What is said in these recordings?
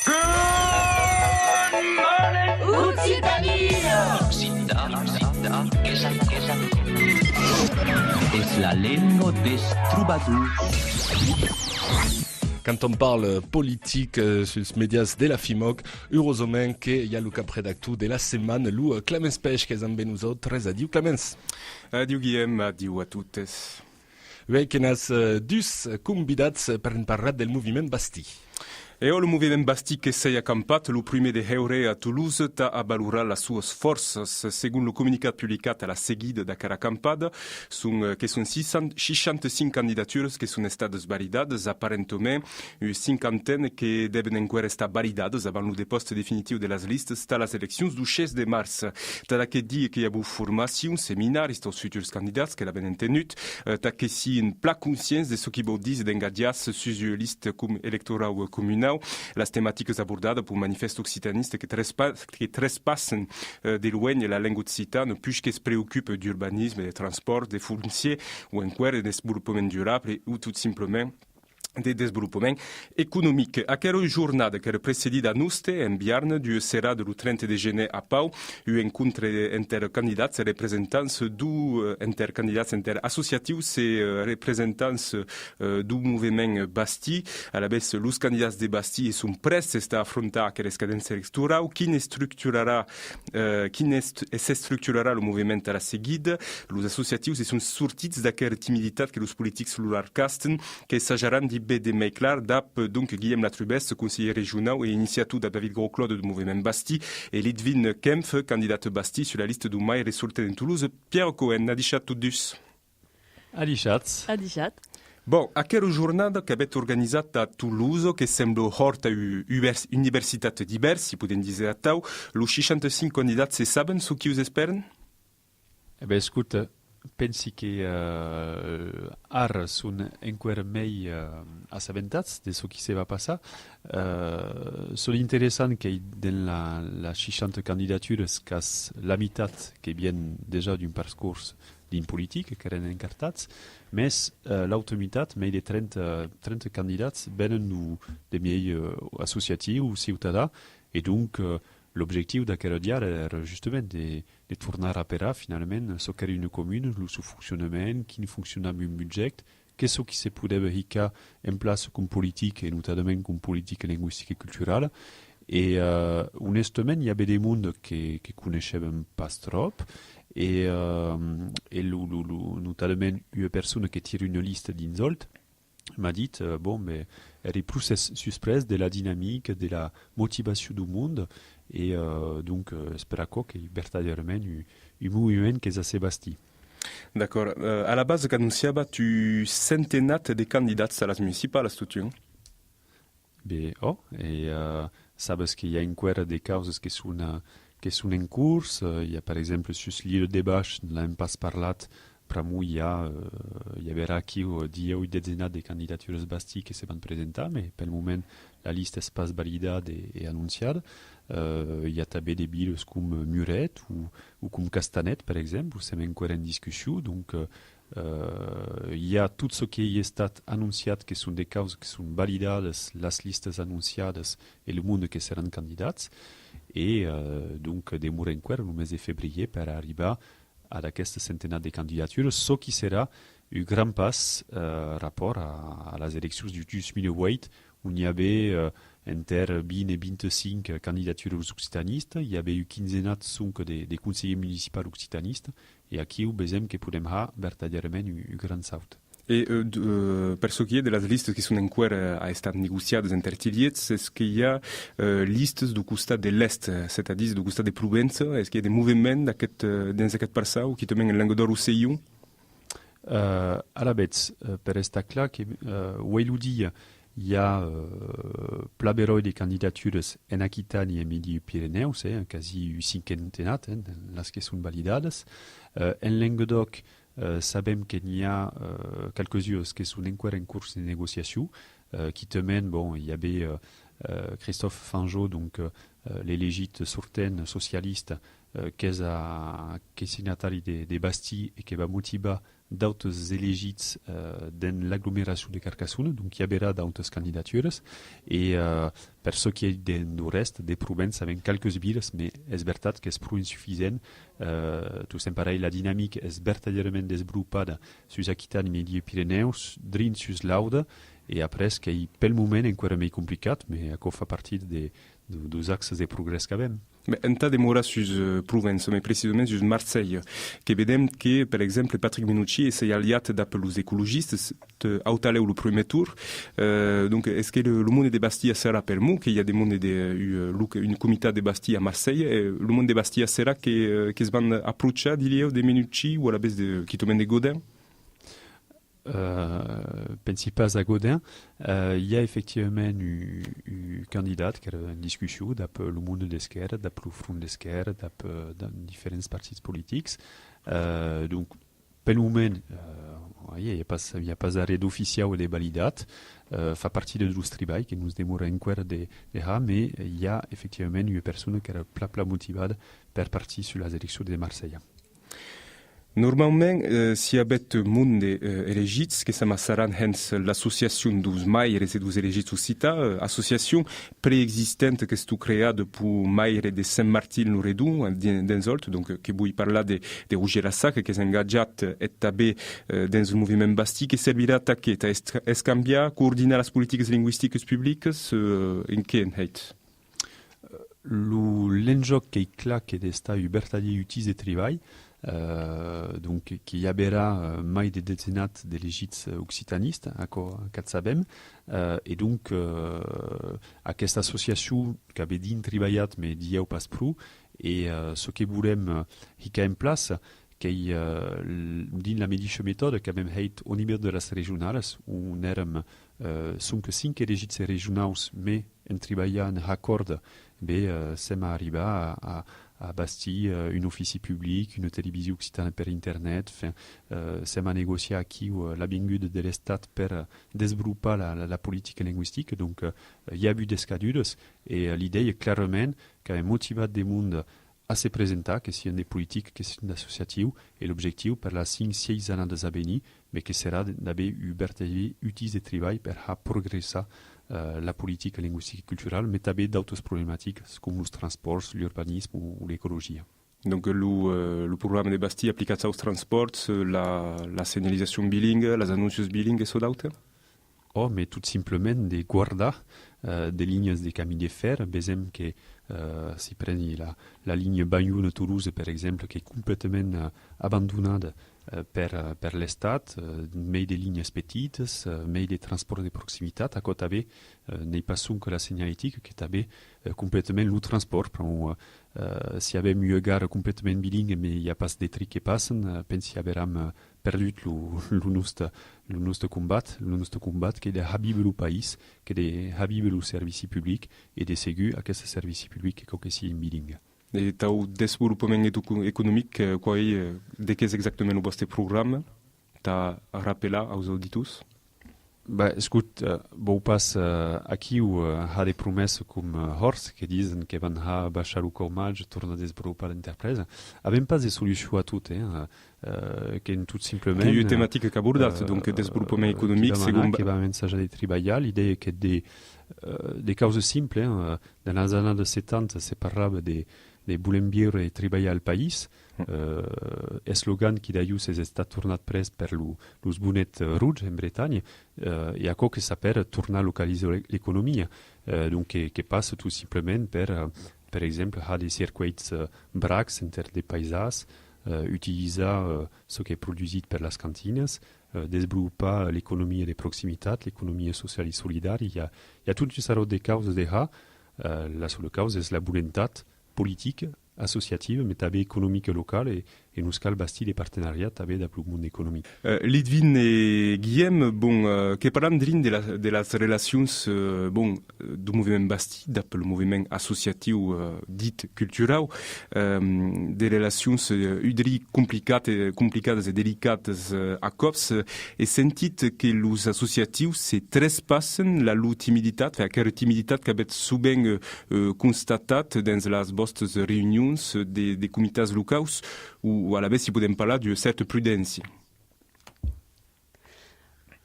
Es la lengua des troubadours. Quand on parle politique sur les médias de la FIMOC, heureusement qu'il y a le cap redactu de la semaine, Lou Clemens Pech, qui est avec nous autres. Adieu Clemens. Adieu Guillaume, adieu à toutes. Oui, qui nous dus convidats per parlar del moviment Bastille. E o lo moviment Bastille che sei accampat, lo prime de heure a Toulouse, ta a valorar las suas forces. Segun lo comunicat publicat a la seguida da cara acampada, che son 65 candidatures che son estades validades, apparentement, cinquantaine che deben enquer estar validades avant lo depost definitiu de las listes ta las eleccions du 6 de mars. Ta da que di que hi ha bu formació, seminaris als futurs candidats que l'haven entenut, ta que si en pla conscients de ce qui vau dis d'engadias sus une liste electorau comunau, les thématiques abordades pour manifeste occitaniste qui trespassent de loin la langue occitane puisqu'ils se préoccupent d'urbanisme, des transports, des fonciers ou encore des développements durables ou tout simplement de desenvolupament econòmic. Aquella jornada que era precedida a Nuste, en Biarn, du serà de lo 30 de gener a Pau, un encontre intercandidats e representants intercandidats interassociatius e representants du moviment Bastille. A la vez, los candidats de Bastille són prestes a afrontar aquelles cadences electorals, quin s'estructurarà el moviment a la seguida. Los associatius són sortits d'aquella timiditat que los polítics l'arcasten, que s'ajaran de mai clar d'ap donc Guillaume Latrubès, conseiller régional et initiateur de David Grosclaude du mouvement Bastille et Lidwin Kempf, candidate Bastille sur la liste du mai résultat en Toulouse. Pierre Cohen, adichat tudus. Adichat. Bon, aquella jornada che avete organizzata a Toulouse, che sembra horta università diverse, podem dire a tau, los 65 candidats se saben su qui us esperen? Escuta, pensi che ara són enquer mai assabentats de ce qui se va passar. Són interessant que dans la 60 candidatures, cas la meitat que viennent déjà d'un parcours din politique, que eren encartats, mais l'altra meitat, més de 30 candidats, venen de miei associatiu o ciutadà, et donc l'objectiu d'aquell dia era justament de tornar a parar finalment ce qu'era una commune, el seu funcionament, quin funcionava un budget, què és el que se podeva ficar en place com política, i notadament com política lingüística i cultural. I honestament hi havia des món que coneixem pas trop, i notadament una persona que tira una llista dins Olt m'a dit, elle est plus surprise de la dynamique, de la motivation du monde, et donc spera que verdaderament un moviment que és a Bastille. D'accord. À la base, qu'annunciava tu centenat de candidats a les municipals, tu? Sabes que hi ha encara des causes que són en curs. Hi ha, per exemple, sus l'île de Baix, l'hem pas parlat, però hi haurà aquí 10 o dezenat de candidatures Bastille que se van presentar, mais pel moment la llista és pas validada i anunciada. Hi ha també des villes com Muret o com Castanet, per exemple, som encara en discussió. Donc, hi ha tot ce que hi ha estat anunciat, que són des causes que són validades, les llistes anunciades i el món que seran candidats. I, donc, demora encara el mes de febrer per arribar a aquesta centenat de candidatures, ce qui serà un grand pas rapport a les eleccions du 2008, on hi havia entre 20 i 25 candidatures occitanistes, hi havia un quinzenat de consellers municipals occitanistes, i aquí veiem que podem ha verdaderament un gran salt. Et per ce qui est de les listes qui sont enquer a estat negociades entre tiliets, est-ce qu'il y a listes du costat de l'Est, c'est-à-dire du costat de Provença? Est-ce qu'il y a des mouvements dans aquest passau qui tomen en Languedoc-Roussillon? A la vez, per estar clar que Hueludi hi ha plaberoi de candidatures en Aquitània i en Midi-Pirineus, quasi un cinquantenat, les que són validades. En Languedoc, sabem que n'hi ha quelques-unes que són encara en curs de negociació, qui temen, hi havia Christophe Fanjot, donc l'elegit sortent socialiste, que és signatari de Bastille i que va motivar d'autres élegits dans l'agglomération de Carcassonne, donc il y aura d'autres candidatures, et per ce qui est du reste des provinces avec quelques villes, mais c'est vrai que c'est prou insuffisant. Tout simplement, la dynamique est verdaderament développée sur Aquitaine et Midi-Pyrénées, drin sur l'Aude, et après, ce qui est pel moment encore plus compliqué, mais ça fait partie des axes de progrès quand même. Mais un tas de mots sur Provence, mais précisément sur Marseille, que vedem que, par exemple, Patrick Menucci essaie aliat d'appeler les écologistes, autale le premier tour. Donc, est-ce que le monde de Bastia sera per nous, qu'il y a des mondes une comité de Bastia à Marseille, et le monde de Bastia sera que se van approcher de Menucci ou à la base qui tombe de Godin? Pensi pas à Godin. Il y a effectivement une candidate qui a une discussion d'après le monde d'esquerre, d'après le front d'esquerre, d'après différents partis politiques. Donc, per le moment, il n'y a pas d'arrêt d'officiel ou de validat. Fait partie de notre travail qui nous demande encore de mais il y a effectivement une personne qui est plat motivée pour partir sur les élections de Marseille. Normalment, si abet monde elegits, que s'amassaran hens l'association dos maires et dos elegits occità, association préexistente que stu creada pour maire de Saint-Martin-Loredou, d'Enzolt, donc que vull parlar de Roger Lassac, que s'engaggiat et també dans le mouvement basti, que servirà a què? A canviar, coordinar les politiques lingüístiques publiques, en què en heit? L'enjoc que est clar que d'estar vertadier utis de treball, donc qui y aura mai de dezenat d'elegits occitanistes, qu'at sabem, et donc aquesta associació que avait din treballat mais dieu pas prou, et ce que volem hicar en place, que din la mateixa méthode que hem heit au nivell de les regionals, on érem som que 5 elegits regionals, mais en treballant en acord, sem arribar à Bastille, une officie publique, une télévision occitane per Internet, sem a négociar aquí la vinguda de l'Estat per développer la politique linguistique. Donc, il y a eu des cadudes, et l'idée est clairement qu'avec motivat des mondes à se présenter, que c'est des politiques, que c'est associatif, et l'objectif pour la 5-6 années de Zabeni, mais que sera d'avoir eu utile de travail pour progresser la politique linguistique et culturelle, mais també d'autres problématiques comme les transports, l'urbanisme ou l'écologie. Donc le programme de Bastille applicat aux transports, la signalisation bilingue, les annonces bilingues et ça d'autres? Oh, mais tout simplement de guardar des lignes de chemin de fer, besem que si preni la ligne Bayonne-Toulouse, par exemple, qui est complètement abandonnée per l'Estat, mais des lignes petites, mais des transports de proximité, à côté n'est pas que la signalétique, qui est complètement le transport. Si avait mieux gare complètement bilingue, mais il n'y a pas de trucs qui passent, pense qu'il y avait perdu le nostre combat, qui est de habib le pays, qui est de habib le service public, et de ségur à ce service public que c'est bilingue. Et au développement économique, de qu'est exactement votre programme? T'as rappelé aux auditeurs? Bah, écoute, bon, passe aquí où a des promesses comme Horst qui disent que van ha baixar le chômage, tourner à développer l'entreprise. Avem pas de solution à tout, qui est tout simplement. Il y a une thématique qu'abordat, donc développement économique, qui va message de travail. L'idée est que des causes simples, dans les années de 70, c'est parlable de boulembier et travailler au pays. Slogan qui d'ailleurs s'est tourné pres per los bonets rouges en Bretagne, et à quoi que ça peut tourner à localiser l'économie. Donc, qui passe tout simplement par exemple, à des circuits braques entre des paysages, utiliser ce qui est produit par les cantines, développer l'économie de proximité, l'économie sociale et solidaire. Il y a toute une série de causes déjà. La seule cause est la volonté politique, associative, mais també économique locale, et nous cal basti des partenariats també de le monde économique. Lidvin et Guillaume, bon, que parlem drin de les relations du mouvement basti, d'après le mouvement associatif dit culturel, des relations udri complicades et délicates à cops, et sentit que les associatifs se trespassen la timidité, que la timidité qu'avait souvent constatat dans les vostres réunions des comités locaux, ou à la base, si podem parlar d'une certaine prudence.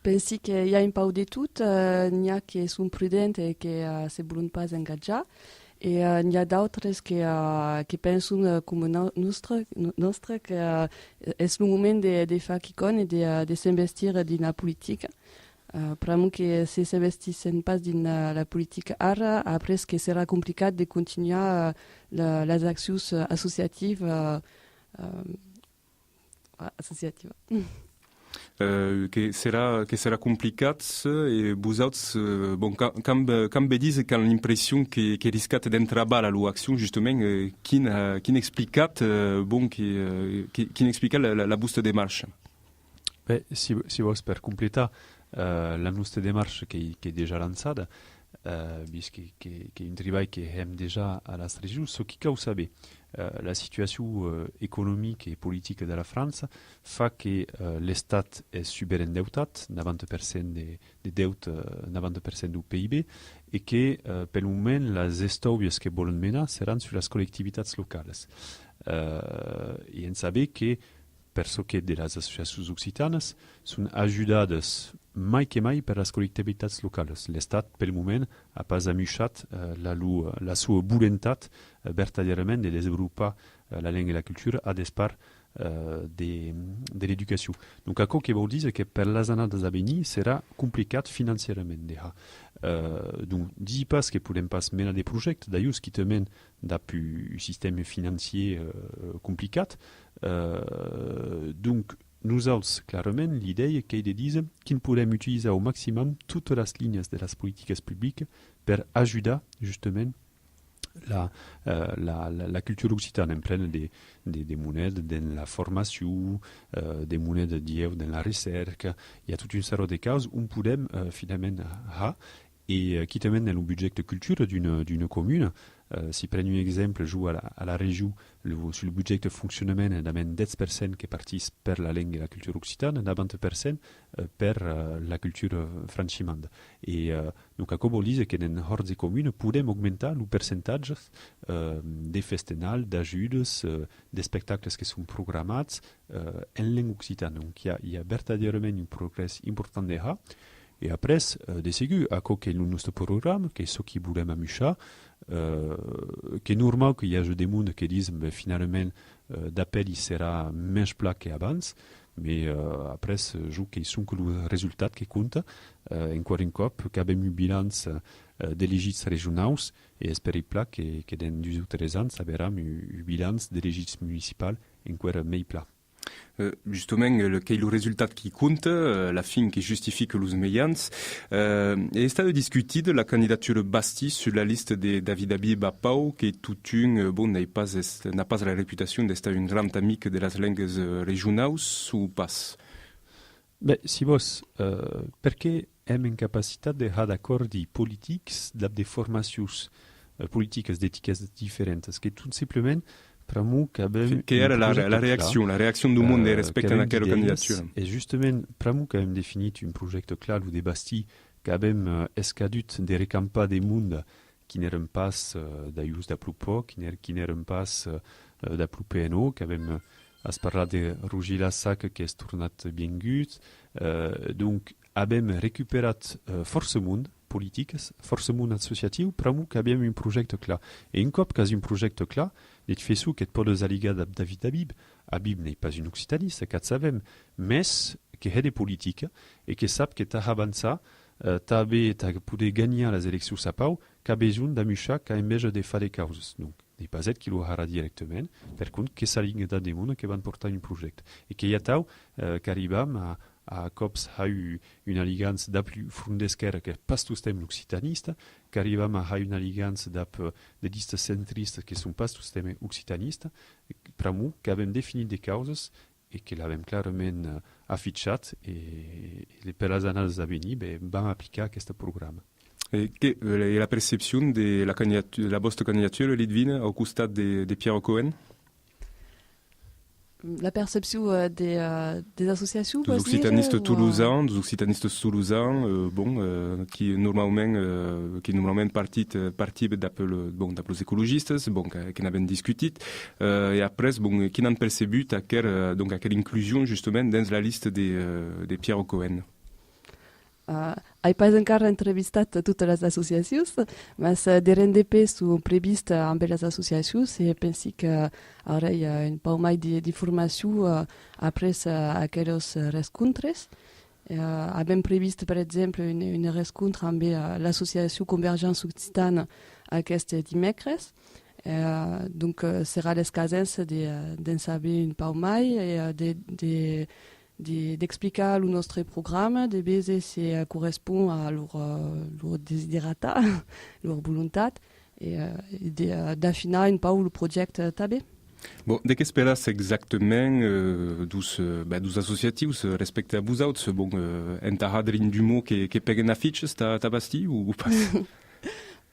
pensi qu'il y a un peu de tout. Il y a qui sont prudents et qui ne se voulent pas engager. Et il y a d'autres qui pensent comme nostre que c'est le moment de faire qui compte et de s'investir dans la politique. Pour moi, que si s'investissent pas dans la politique art, après, ce qui sera compliqué de continuer les actions associatives. Que sera complicat et vous autres bon quand vous dites quand l'impression que risquat d'entrabar à l'action justement qui n'expliquat bon qui n'expliquat la boost démarche. Beh, si vous per compléter la nostra démarche qui est déjà lancée puisque est un travail qui est déjà à la stratégie, ce qui vous savez la situation économique et politique de la France fait que l'État est super endeutat, 90% des deutes, 90% du PIB, et que per le moment les estudios que volen mener seran sur les collectivités locales. Et on sait que per ce qui est de les associations occitanes sont ajudades mai que mai per les collectivités locales. L'Estat, per le moment, n'a pas amusat la sua volontat verdaderament de développer la langue et la culture à despart de l'éducation. Donc, ce que vol dir que per les années à venir sera complicat financièrement. Donc, dis pas que podem pas mener des projets d'ailleurs qui te mènent d'un système financier complicat. Donc, nous avons clairement l'idée qu'il de dire qu'on pourrait utiliser au maximum toutes les lignes de las politiques publiques pour aider justement la culture occitane en pleine des monnaies dans la formation, des monnaies dans la recherche. Il y a toute une série de cas où on pourrait finalement et qui te mène dans le budget de culture d'une commune. Si prenons un exemple, joue à la région, sur le budget de fonctionnement, d'amène 10% qui partissent per la langue et la culture occitane, 20% per la culture franchimande. Et donc, à quoi dit que dans hors des communes, pourrions augmenter le pourcentage des festivals, d'ajudes, des spectacles qui sont programmés en langue occitane. Donc, il y a verdaderement un progrès important déjà. Et après, de ségur, à quoi que notre programme, que ce qui voulait m'amuser, que normal qu'il y ait des gens qui disent finalement d'appel il sera moins plat qu'avant, mais après je joue qu'ils sont que le résultat qui compte encore une fois qu'avait eu bilance des légites régionales et espérer plat que dans 2 ou 3 ans ça verra une bilance des légites municipales encore meilleur plat. Justement, quel est le résultat qui compte, la fin qui justifie que les meillants. Et est-ce de discuter de la candidature Basti sur la liste de David Habib à Pau, qui est toute une, bon, n'a pas la réputation d'être une grande amie de las langues régionales ou pas? Ben, si vous, perché hem incapacità de ha d'accordi politics, de formations politiques d'étiquettes différentes, que tout simplement Quelle era la réaction du monde respecte à quelle candidature? Et justement, Pramou a défini un projet clair ou des Basti qui a escadut des recampas des mondes qui n'étaient pas d'ailleurs d'aplu poc, qui n'étaient pas d'aplu PNO, qui avem parlé de Roger Lassac qui est tournat bien gut. Donc, avem récupéré force monde politiques, force monde associative, Pramou a bien un projet clair. Et une cop quasi un projet clair, les faisous qui est pour les alliés de David Habib. Habib n'est pas une occitaniste, qu'à savem, mais qui est des politiques et qui savent que t'as avancé, t'as pu gagner les élections à Pau, qu'a besoin d'amucha, qu'a embêche de faire des causes. Donc, n'est pas être qui l'aura directement, par contre, que ça ligne des gens qui vont porter un projet. Et qu'il y a tau, qu'arribam à COPS a eu une alliance d'appui frondesquer que pas tout système occitaniste, qu'arrivam à une alliance de listes centristes qui sont pas tout système occitaniste, Pramou, qui avem défini des causes et qui l'avem clairement affichat et per les années à venir, van appliquer ce programme. Et la perception de la vostra candidature, Lidvine, au costat de Pierre Cohen? La perception des associations des occitanistes toulousains, qui normalement partent d'appel les écologistes, qui n'avaient discuté, et après, qui n'ont perçu à quelle inclusion justement dans la liste des Pierre Cohen. He pas encara entrevistat totes les associacions, mas de RNDP són previst amb les associacions i penso que ara hi ha un pau mai de formació après aquells rencontres. Abem previst, per exemple, una rencontre amb l'associació Convergence Occitane aquest dimecres. Donc, serà l'escasence d'en saber un pau mai i d'explicar le nostre programme, de veure si correspon a leur desiderata, leur volontat, et d'affinar un pau le projecte també. Bon, de què esperas exactement dos associatius respecte a vosaltres? Bon, entarradrin du mot que peguen afitxes ta Bastille ou pas?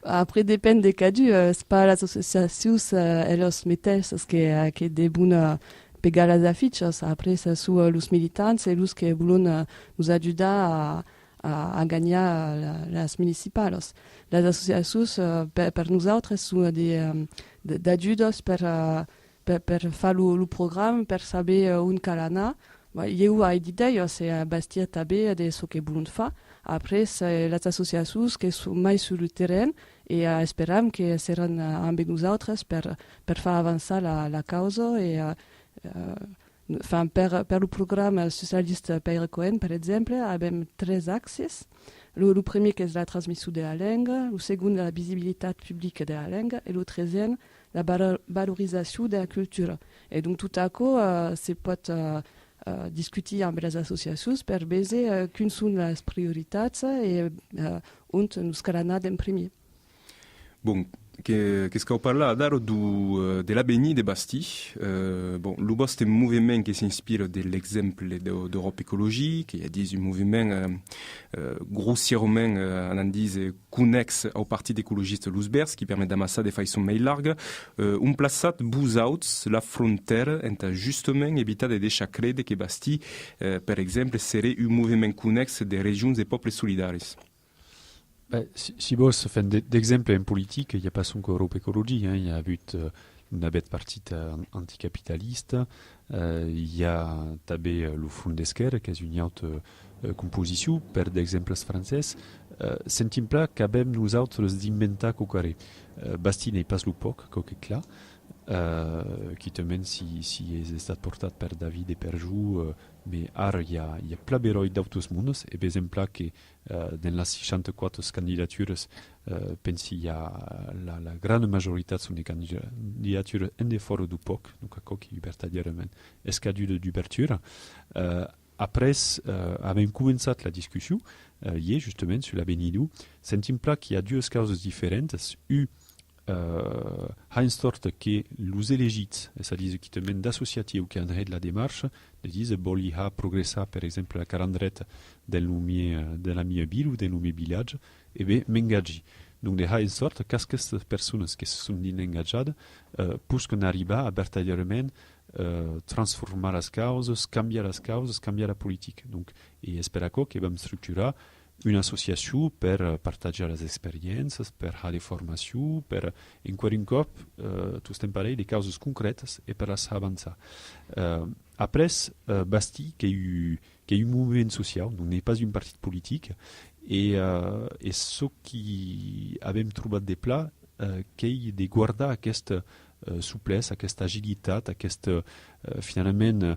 Après, depèn de cada c'est pas les associations els mateixos que deuen pegar les afitxes. Après, ce sont les militants et los que volen nous ajudar a gagnar les municipals. Les associacions, per nosaltres, són d'ajudes per fer el programme, per saber on cal anar. Eu he dit c'est Bastia també de ce que volen fer. Après, les associacions que són mai sur le terrain i esperam que seran amb nosaltres per fer avançar la causa i per el programme socialiste Pere Cohen, per exemple, avem 3 axes. Le premier que és la transmissió de la llengua, el segon la visibilitat pública de la llengua i el tercer la valorització de la cultura. I donc tot això se pot discutir amb les associacions per veure quines són les prioritats i on ens cal anar d'en primer. Bon, qu'est-ce qu'on parle là de l'Abeni de Bastille. Bon, le boss est un mouvement qui s'inspire de l'exemple d'Europe écologique. Il y a des mouvements grossièrement, on en dit, connexe au parti d'écologistes Lousbers, qui permet d'amasser des façons mais largues. Un plaçat Bouzouts, la frontière, est justement éviter de déchacrer de que Bastille, par exemple, serait un mouvement connexe des régions et peuples solidaires. Si vos faites d'exemple en politique, il n'y a pas son Europe écologie, il y a eu une bête partie anticapitaliste, il y a tabé le Front d'Esquerre, qui est une autre composition, per d'exemples français, sentim pla qu'abem nous autres d'inventar cocaré. Bastille n'est pas le poc, coque là, qui te mène si est estat portat per David et per Jou, mais ara il y a pla beroi d'autres mundos, et par exemple que dans les 64 candidatures, pensi il y a la grande majorité sont des candidatures en défort du POC, donc à quoi qui libertadierement escadule d'ouverture. Après, avem commencé la discussion, hier justement sur la Benidou, sentim pla qu'il y a 2 causes différentes. Une sorte que les élegits, c'est-à-dire qui te mènent d'associatifs ou qui en de la démarche, de disent qu'ils ont progressé, par exemple, la calendrette de la mia ville ou de la mia village, et bien, m'engagent. Donc, de une sorte qu'est-ce personnes qui sont engagées, puisqu'on arrive à vertaderement transformer les causes, cambier la politique. Donc, et espère que va structurer une association per partager les expériences, per faire des formations, per encore un cop, tout ce pareil, des causes concrètes et per les avancer. Après, Bastille, qui est un mouvement social, donc n'est pas une partie politique, et ce qui avait trouvé des plats, qui est de garder cette souplesse, cette agilité, cette finalement,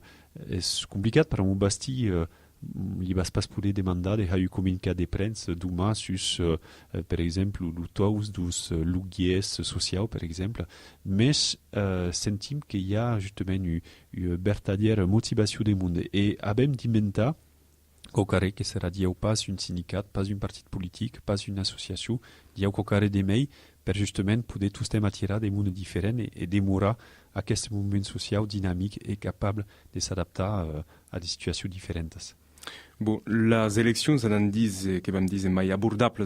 c'est compliqué pour un Bastille. Il va pas poder demander de un communiqué de presse demain sur, par exemple, le taux des logies sociaux, par exemple. Mais sentim qu'il y a justement une véritable motivation du monde. Et abem d'inventar que sera dit pas un syndicat, pas une partie politique, pas une association, il y a encore des mails pour justement pouvoir tous attirer des mondes différents et démorer à ce mouvement social dynamique et capable de s'adapter à des situations différentes. Bon, les élections, ça en dit que vam dire mai abordables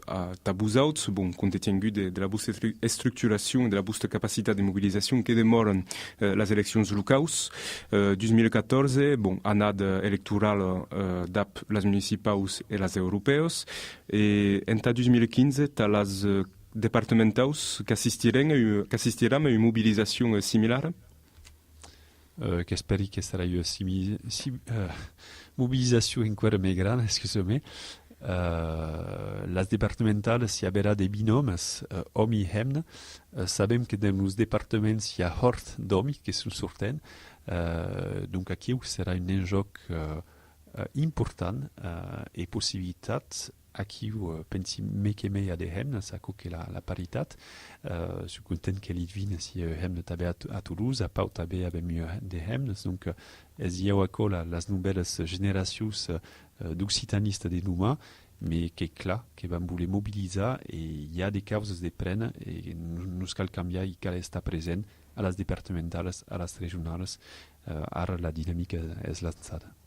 à Tabouzaut, bon, compte tenu de la busta structuration et de la busta capacité de mobilisation que demoren les élections locales. 2014, bon, année électorale d'ap les municipales et les européennes. Et en 2015, t'as les départementales qui assistiran à une mobilisation similaire. che speri che sarà una mobilisation ancora més grande, excusez-moi. Las departamentales hi haurà des binomes homi i hemne. Sabem que dans els departaments hi ha hort d'homi que són sortent. Donc aquí serà un enjoc important i possibilitat. Aquí pensi que més de hemnes, a que la paritat. Suis content que Litvin si hemne també a Toulouse, a Pau també avem de hemnes. Donc hi ha les nouvelles generacions d'occitanistes de Numa, mais que clar, que van voler mobilitzar i hi ha des causes de prena i nos cal canviar i cal estar present a les departamentals, a les regionals. Ara la dinàmica és lançada.